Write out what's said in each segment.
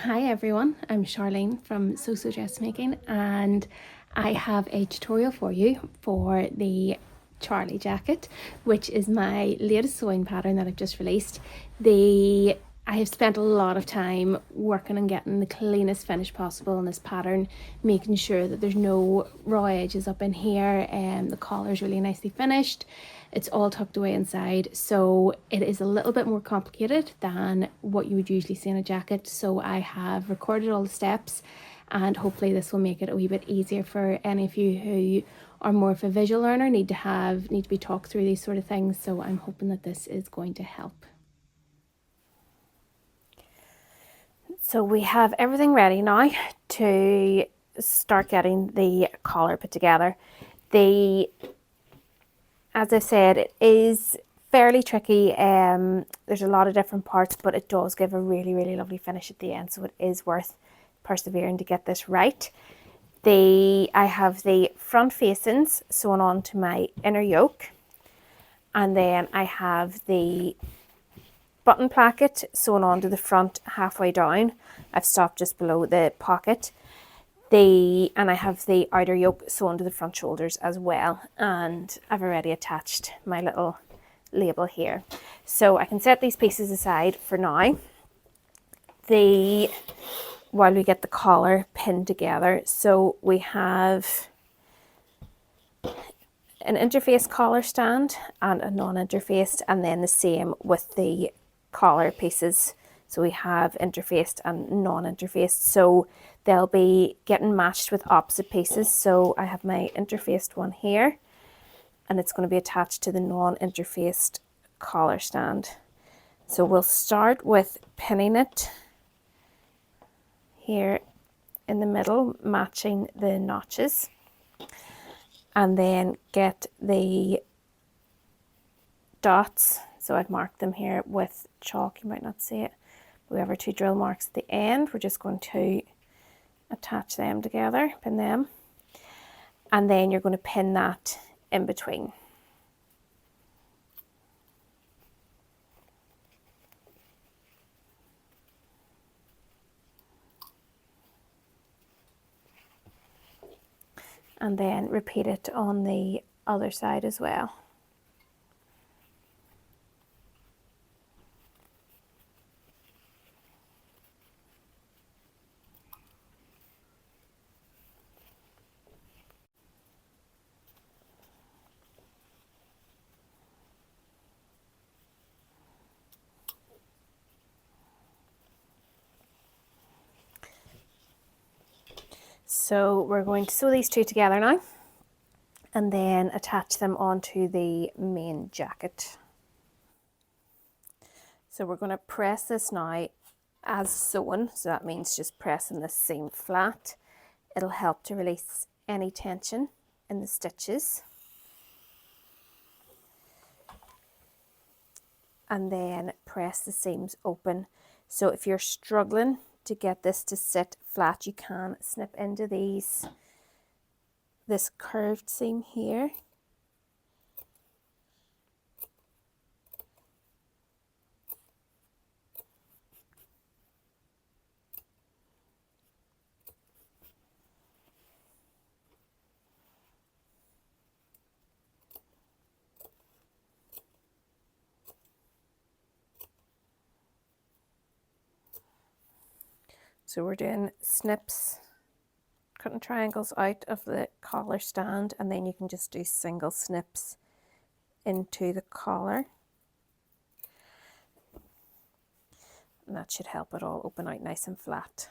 Hi everyone, I'm Charlene from So Dressmaking, and I have a tutorial for you for the Charlie jacket, which is my latest sewing pattern that I've just released. I have spent a lot of time working on getting the cleanest finish possible in this pattern, making sure that there's no raw edges up in here, and the collar is really nicely finished. It's all tucked away inside, so it is a little bit more complicated than what you would usually see in a jacket. So I have recorded all the steps, and hopefully this will make it a wee bit easier for any of you who are more of a visual learner, need to be talked through these sort of things. So I'm hoping that this is going to help. So we have everything ready now to start getting the collar put together. As I said, it is fairly tricky. There's a lot of different parts, but it does give a really lovely finish at the end. So it is worth persevering to get this right. I have the front facings sewn onto my inner yoke, and then I have the button placket sewn onto the front halfway down. I've stopped just below the pocket. And I have the outer yoke sewn to the front shoulders as well, and I've already attached my little label here. So I can set these pieces aside for now while we get the collar pinned together. So we have an interfaced collar stand and a non-interfaced, and then the same with the collar pieces. So we have interfaced and non-interfaced, so they'll be getting matched with opposite pieces. So I have my interfaced one here, and it's going to be attached to the non-interfaced collar stand. So we'll start with pinning it here in the middle, matching the notches, and then get the dots. So I've marked them here with chalk, you might not see it. We have our 2 drill marks at the end. We're just going to attach them together, pin them, and then you're going to pin that in between. And then repeat it on the other side as well. So we're going to sew these 2 together now, and then attach them onto the main jacket. So we're going to press this now as sewn, so that means just pressing the seam flat. It'll help to release any tension in the stitches. And then press the seams open. So if you're struggling to get this to sit flat, you can snip into this curved seam here. So we're doing snips, cutting triangles out of the collar stand, and then you can just do single snips into the collar. And that should help it all open out nice and flat.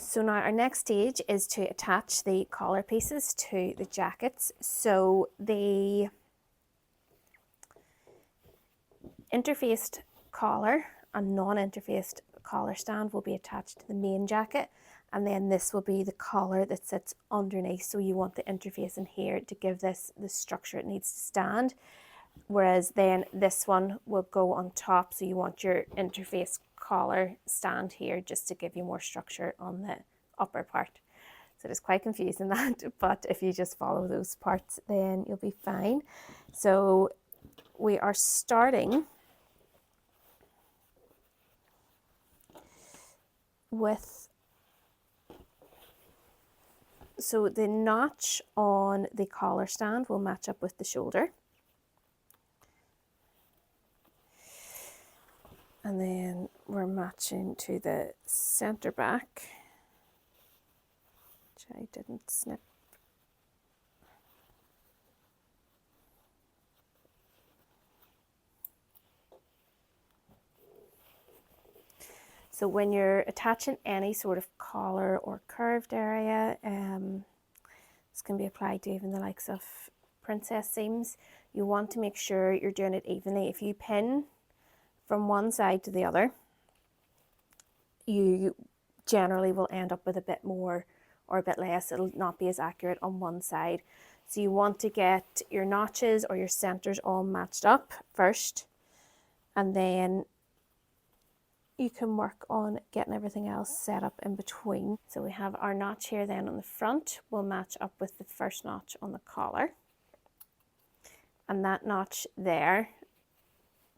So now our next stage is to attach the collar pieces to the jackets. So the interfaced collar and non-interfaced collar stand will be attached to the main jacket, and then this will be the collar that sits underneath. So you want the interface in here to give this the structure it needs to stand, whereas then this one will go on top. So you want your interface collar stand here just to give you more structure on the upper part. So it's quite confusing that, but if you just follow those parts then you'll be fine. So we are starting with, so the notch on the collar stand will match up with the shoulder. And then we're matching to the center back, which I didn't snip. So when you're attaching any sort of collar or curved area, this can be applied to even the likes of princess seams, you want to make sure you're doing it evenly. If you pin from one side to the other, you generally will end up with a bit more or a bit less. It'll not be as accurate on one side. So you want to get your notches or your centers all matched up first, and then you can work on getting everything else set up in between. So we have our notch here then on the front will match up with the first notch on the collar. And that notch there,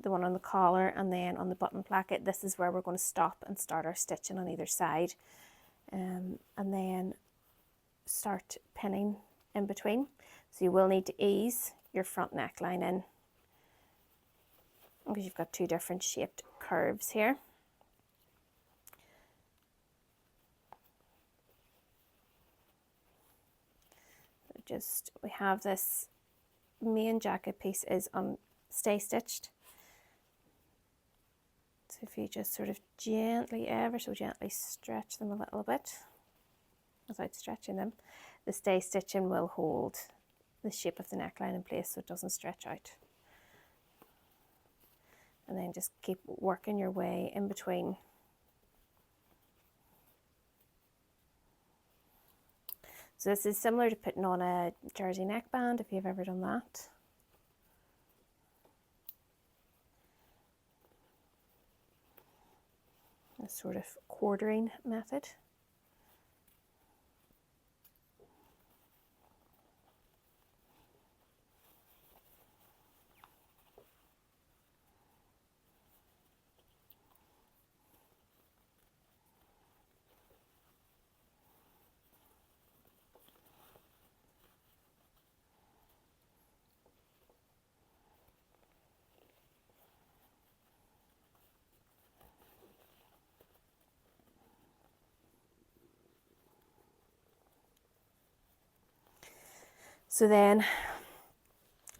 the one on the collar and then on the button placket, this is where we're going to stop and start our stitching on either side. And then start pinning in between. So you will need to ease your front neckline in because you've got two different shaped curves here. Just, we have this main jacket piece is stay stitched. So if you just sort of gently, ever so gently stretch them a little bit without stretching them, the stay stitching will hold the shape of the neckline in place so it doesn't stretch out. And then just keep working your way in between. So this is similar to putting on a jersey neckband, if you've ever done that. A sort of quartering method. So then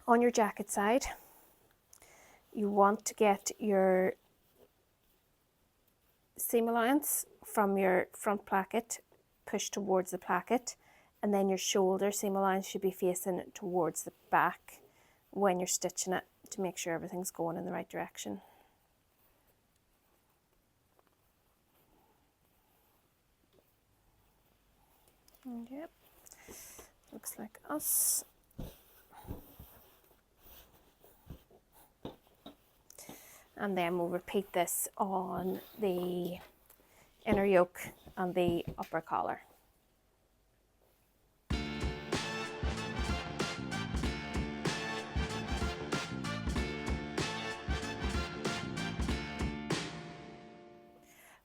on your jacket side, you want to get your seam allowance from your front placket pushed towards the placket, and then your shoulder seam allowance should be facing towards the back when you're stitching it to make sure everything's going in the right direction. Yep. Looks like us. And then we'll repeat this on the inner yoke and the upper collar.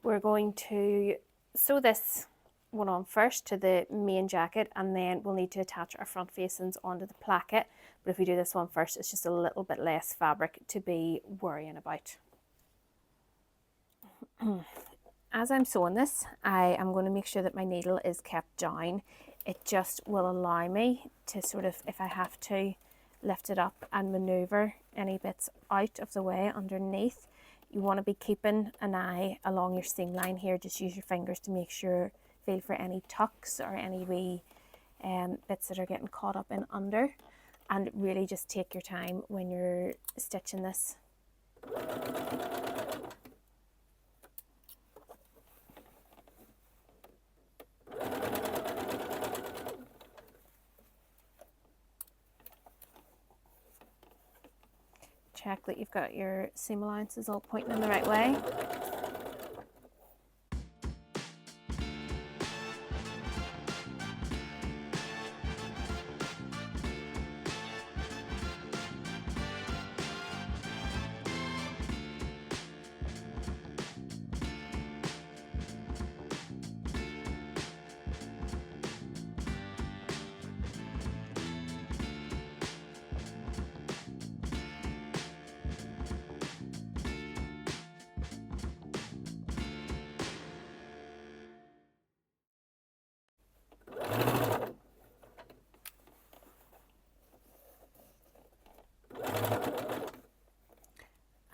We're going to sew this one on first to the main jacket, and then we'll need to attach our front facings onto the placket. But if we do this one first, it's just a little bit less fabric to be worrying about. As I'm sewing this, I am going to make sure that my needle is kept down. It just will allow me to sort of, if I have to, lift it up and maneuver any bits out of the way underneath. You want to be keeping an eye along your seam line here. Just use your fingers to make sure feel for any tucks or any wee bits that are getting caught up in under, and really just take your time when you're stitching this. Check that you've got your seam allowances all pointing in the right way.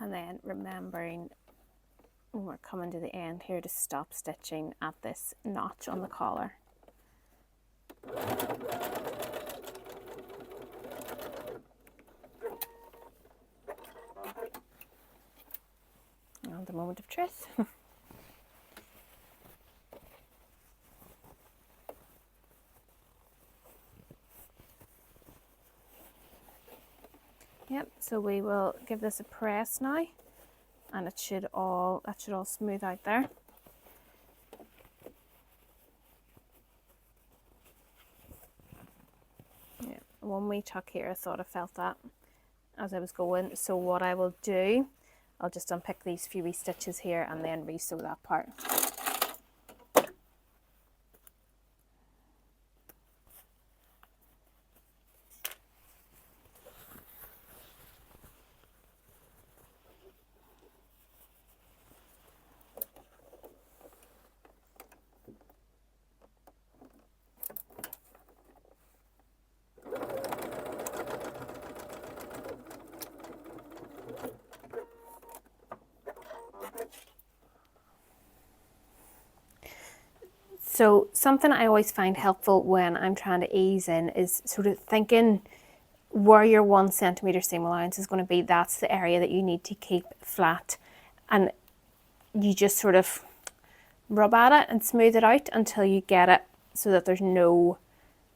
And then remembering when we're coming to the end here to stop stitching at this notch on the collar. And the moment of truth. Yep, so we will give this a press now, and that should all smooth out there. Yeah, one wee tuck here, I thought I felt that as I was going. So what I will do, I'll just unpick these few wee stitches here and then re-sew that part. So something I always find helpful when I'm trying to ease in is sort of thinking where your 1 centimetre seam allowance is going to be. That's the area that you need to keep flat, and you just sort of rub at it and smooth it out until you get it so that there's no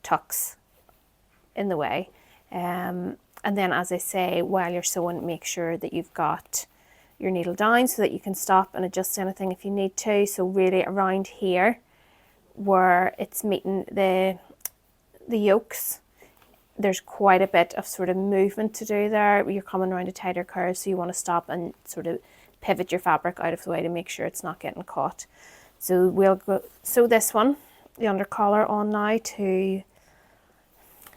tucks in the way. And then, as I say, while you're sewing, make sure that you've got your needle down so that you can stop and adjust anything if you need to. So really around here where it's meeting the yolks, there's quite a bit of sort of movement to do there. You're coming around a tighter curve, so you want to stop and sort of pivot your fabric out of the way to make sure it's not getting caught. So we'll go sew this one, the under collar, on now to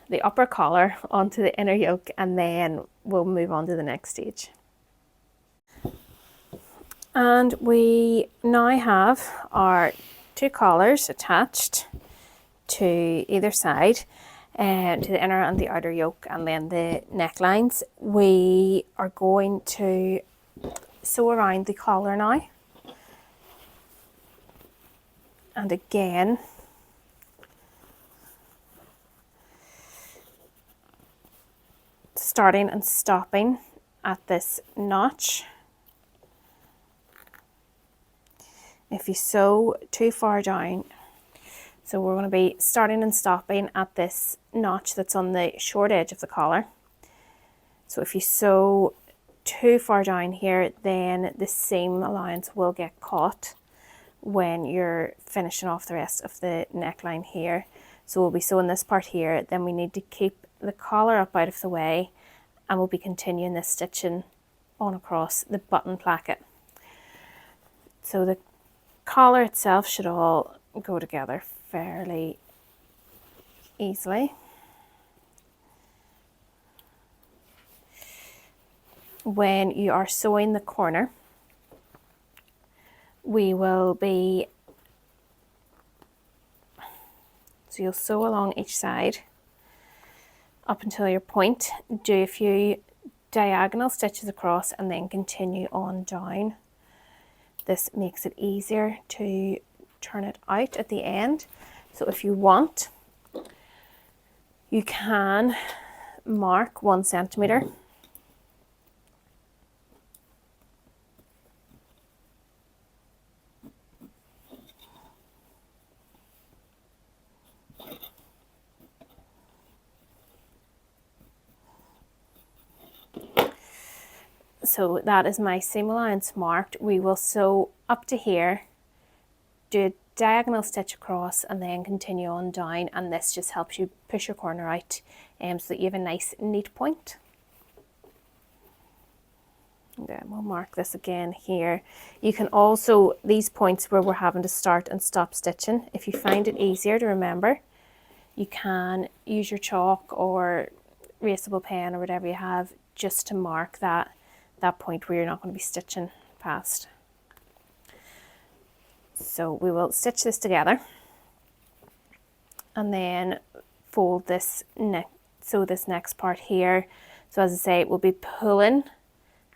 the upper collar onto the inner yoke, and then we'll move on to the next stage. And we now have our 2 collars attached to either side, to the inner and the outer yoke, and then the necklines. We are going to sew around the collar now, and again starting and stopping at this notch. If you sew too far down, so we're going to be starting and stopping at this notch that's on the short edge of the collar. So if you sew too far down here, then the seam allowance will get caught when you're finishing off the rest of the neckline here. So we'll be sewing this part here, then we need to keep the collar up out of the way, and we'll be continuing this stitching on across the button placket. So the collar itself should all go together fairly easily. When you are sewing the corner, we will be, so you'll sew along each side up until your point, do a few diagonal stitches across, and then continue on down. This makes it easier to turn it out at the end. So if you want, you can mark 1 centimetre. So that is my seam allowance marked. We will sew up to here, do a diagonal stitch across, and then continue on down, and this just helps you push your corner out so that you have a nice neat point. And then we'll mark this again here. You can also, these points where we're having to start and stop stitching, if you find it easier to remember, you can use your chalk or erasable pen or whatever you have just to mark that point where you're not going to be stitching past. So we will stitch this together and then fold this sew this next part here. So as I say, we'll be pulling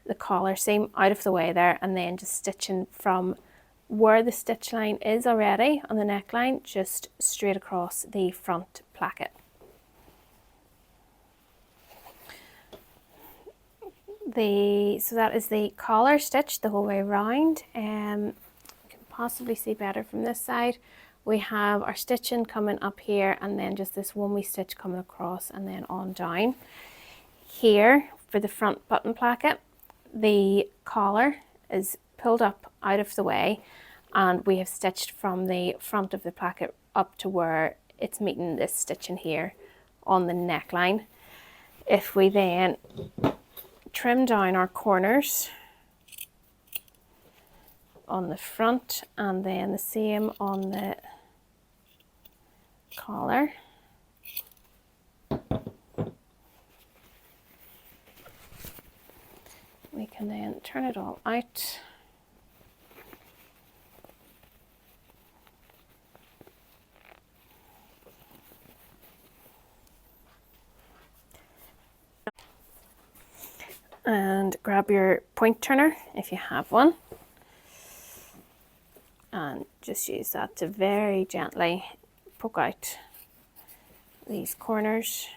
the collar seam out of the way there and then just stitching from where the stitch line is already on the neckline, just straight across the front placket. So that is the collar stitch the whole way around. You can possibly see better from this side. We have our stitching coming up here and then just this one wee stitch coming across and then on down. Here for the front button placket, the collar is pulled up out of the way and we have stitched from the front of the placket up to where it's meeting this stitching here on the neckline. If we then trim down our corners on the front and then the same on the collar, we can then turn it all out. And grab your point turner if you have one and just use that to very gently poke out these corners.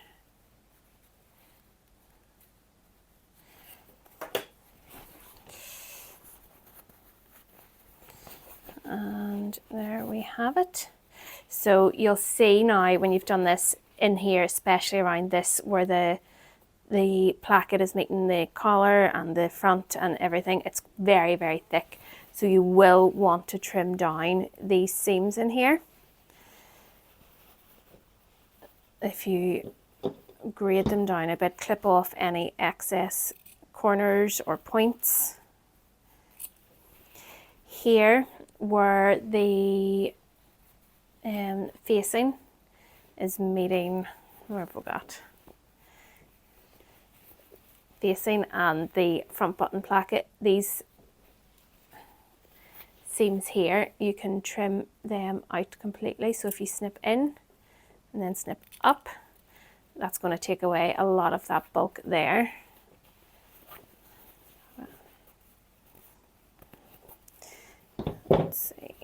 And there we have it. So you'll see now when you've done this in here, especially around this where the placket is meeting the collar and the front and everything, it's very, very thick. So you will want to trim down these seams in here. If you grade them down a bit, clip off any excess corners or points. Here where the facing is meeting, where have we got? Facing and the front button placket, these seams here, you can trim them out completely. So if you snip in and then snip up, that's going to take away a lot of that bulk there. Let's see.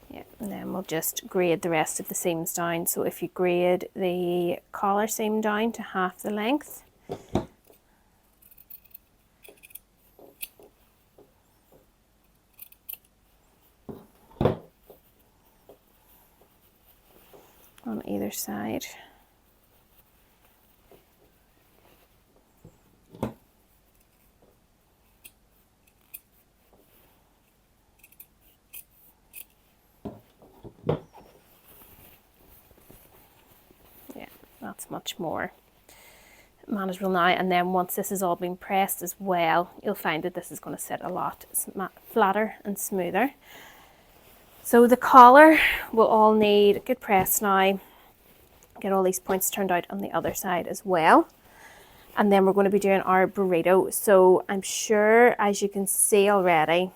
Yeah, and then we'll just grade the rest of the seams down. So if you grade the collar seam down to half the length, on either side. That's much more manageable now, and then once this has all been pressed as well, you'll find that this is going to sit a lot flatter and smoother. So the collar will all need a good press now. Get all these points turned out on the other side as well. And then we're going to be doing our burrito. So I'm sure, as you can see already,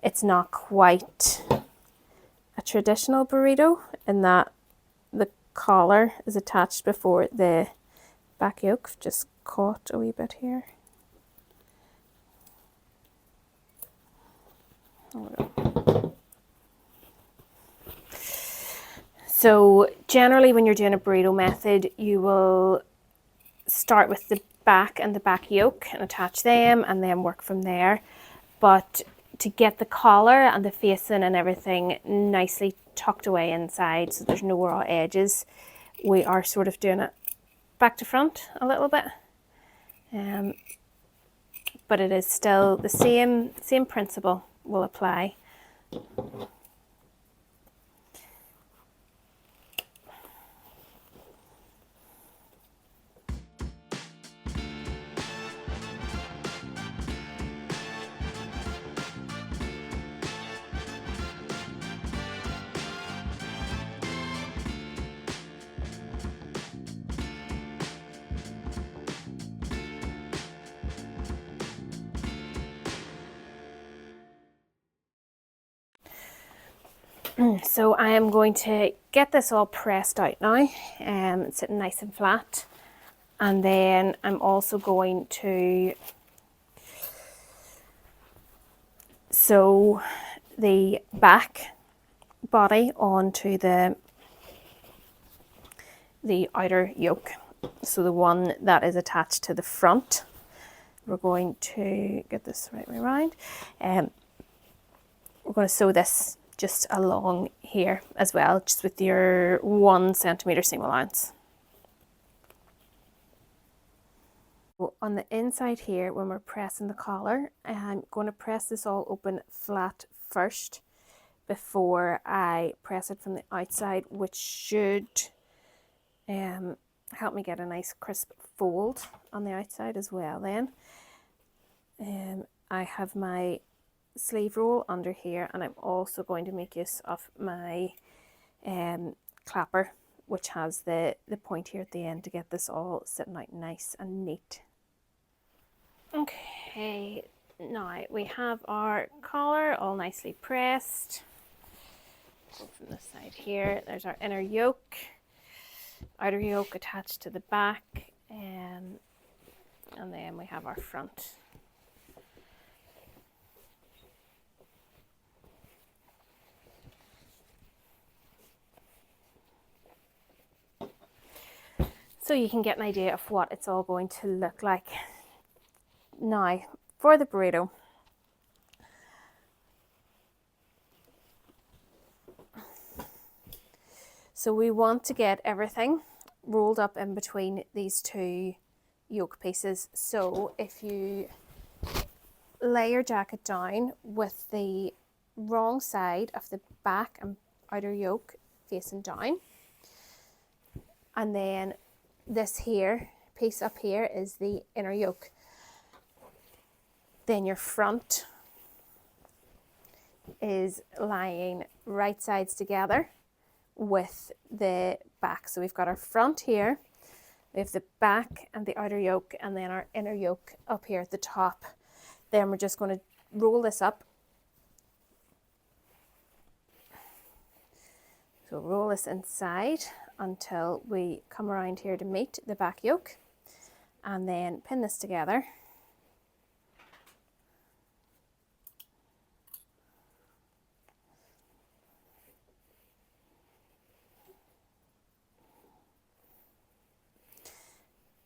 it's not quite a traditional burrito in that the collar is attached before the back yoke. Just caught a wee bit here. There we go. So generally when you're doing a burrito method, you will start with the back and the back yoke and attach them and then work from there. But to get the collar and the facing and everything nicely tucked away inside so there's no raw edges, we are sort of doing it back to front a little bit. But it is still the same principle will apply. So I am going to get this all pressed out now, it's sitting nice and flat. And then I'm also going to sew the back body onto the outer yoke. So the one that is attached to the front. We're going to get this the right way around. We're going to sew this just along here as well, just with your 1 centimeter seam allowance. On the inside here, when we're pressing the collar, I'm going to press this all open flat first before I press it from the outside, which should help me get a nice crisp fold on the outside as well then. I have my sleeve roll under here, and I'm also going to make use of my clapper, which has the point here at the end to get this all sitting out nice and neat. Okay, now we have our collar all nicely pressed. Go from this side here, there's our inner yoke, outer yoke attached to the back, and then we have our front. So you can get an idea of what it's all going to look like. Now, for the burrito, so we want to get everything rolled up in between these 2 yoke pieces. So if you lay your jacket down with the wrong side of the back and outer yoke facing down, and then this here piece up here is the inner yoke, then your front is lying right sides together with the back. So we've got our front here, we have the back and the outer yoke, and then our inner yoke up here at the top. Then we're just going to roll this up. So roll this inside until we come around here to meet the back yoke, and then pin this together.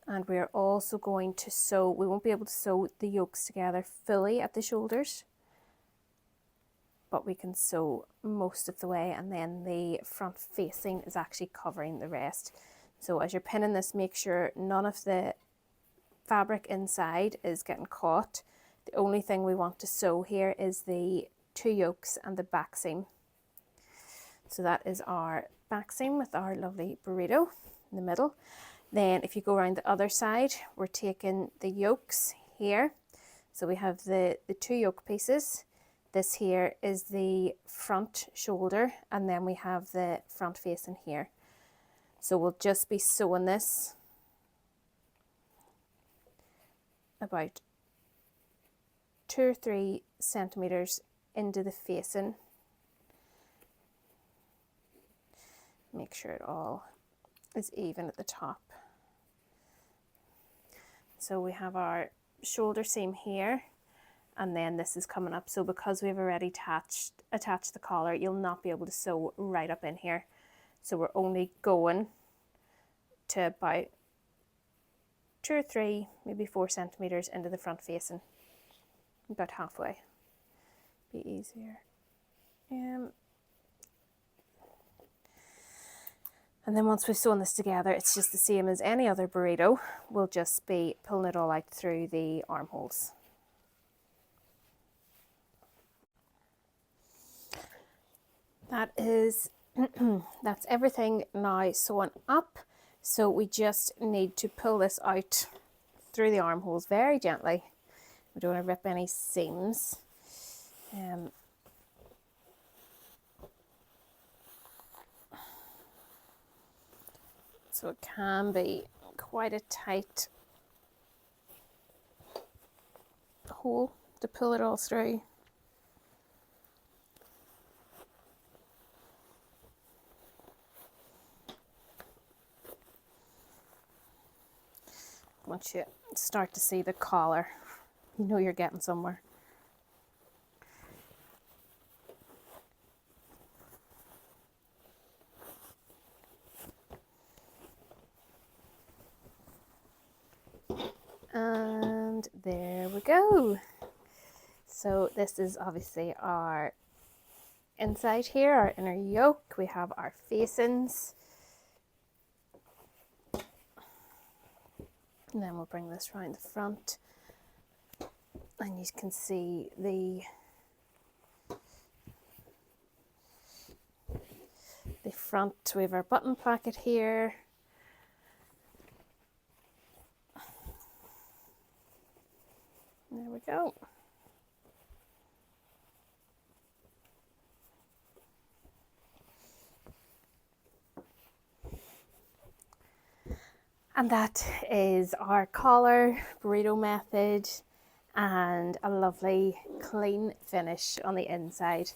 And we are also going to sew, we won't be able to sew the yokes together fully at the shoulders, but we can sew most of the way, and then the front facing is actually covering the rest. So as you're pinning this, make sure none of the fabric inside is getting caught. The only thing we want to sew here is the 2 yokes and the back seam. So that is our back seam with our lovely burrito in the middle. Then if you go around the other side, we're taking the yokes here. So we have the 2 yoke pieces. This here is the front shoulder, and then we have the front facing here. So we'll just be sewing this about 2 or 3 centimeters into the facing. Make sure it all is even at the top. So we have our shoulder seam here, and then this is coming up. So because we've already attached the collar, you'll not be able to sew right up in here. So we're only going to about 2 or 3, maybe 4 centimetres into the front facing, about halfway. Be easier. And then once we've sewn this together, it's just the same as any other burrito. We'll just be pulling it all out through the armholes. That is, that's everything now sewn up. So we just need to pull this out through the armholes very gently. We don't want to rip any seams. So it can be quite a tight hole to pull it all through. Once you start to see the collar, you know you're getting somewhere. And there we go. So this is obviously our inside here, our inner yoke. We have our facings. And then we'll bring this round the front. And you can see the front. We have our button placket here. There we go. And that is our collar, burrito method, and a lovely clean finish on the inside.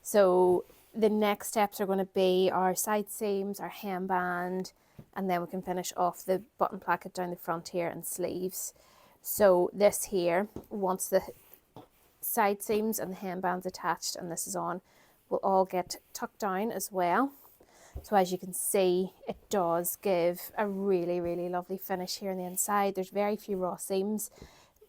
So the next steps are going to be our side seams, our hemband, and then we can finish off the button placket down the front here and sleeves. So this here, once the side seams and the hemband's attached and this is on, will all get tucked down as well. So as you can see, it does give a really, really lovely finish here on the inside. There's very few raw seams.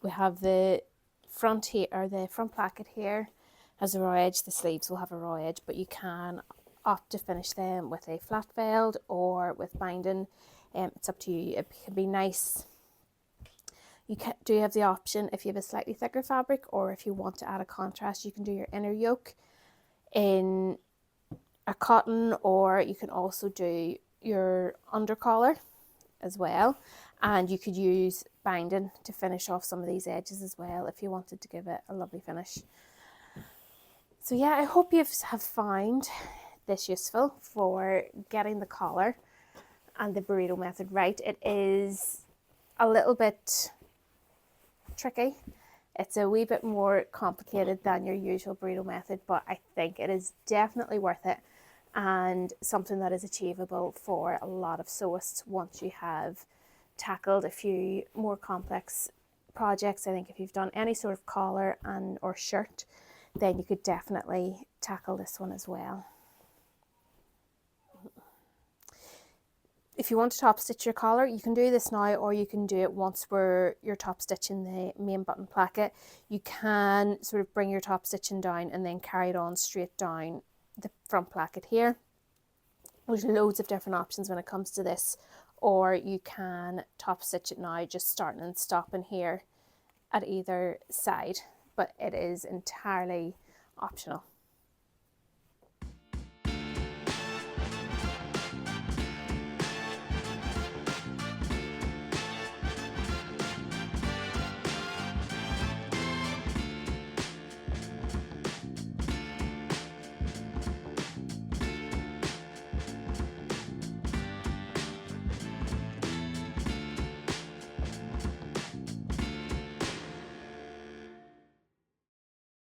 We have the front here, or the front placket here has a raw edge. The sleeves will have a raw edge, but you can opt to finish them with a flat felled or with binding. It's up to you. It can be nice. You do have the option, if you have a slightly thicker fabric or if you want to add a contrast, you can do your inner yoke in a cotton, or you can also do your under collar as well, and you could use binding to finish off some of these edges as well if you wanted to give it a lovely finish. So yeah, I hope you have found this useful for getting the collar and the burrito method right. It is a little bit tricky. It's a wee bit more complicated than your usual burrito method, but I think it is definitely worth it and something that is achievable for a lot of sewists once you have tackled a few more complex projects. I think if you've done any sort of collar and or shirt, then you could definitely tackle this one as well. If you want to top stitch your collar, you can do this now, or you can do it once you're top stitching the main button placket. You can sort of bring your top stitching down and then carry it on straight down the front placket here. There's loads of different options when it comes to this, or you can top stitch it now, just starting and stopping here at either side, but it is entirely optional.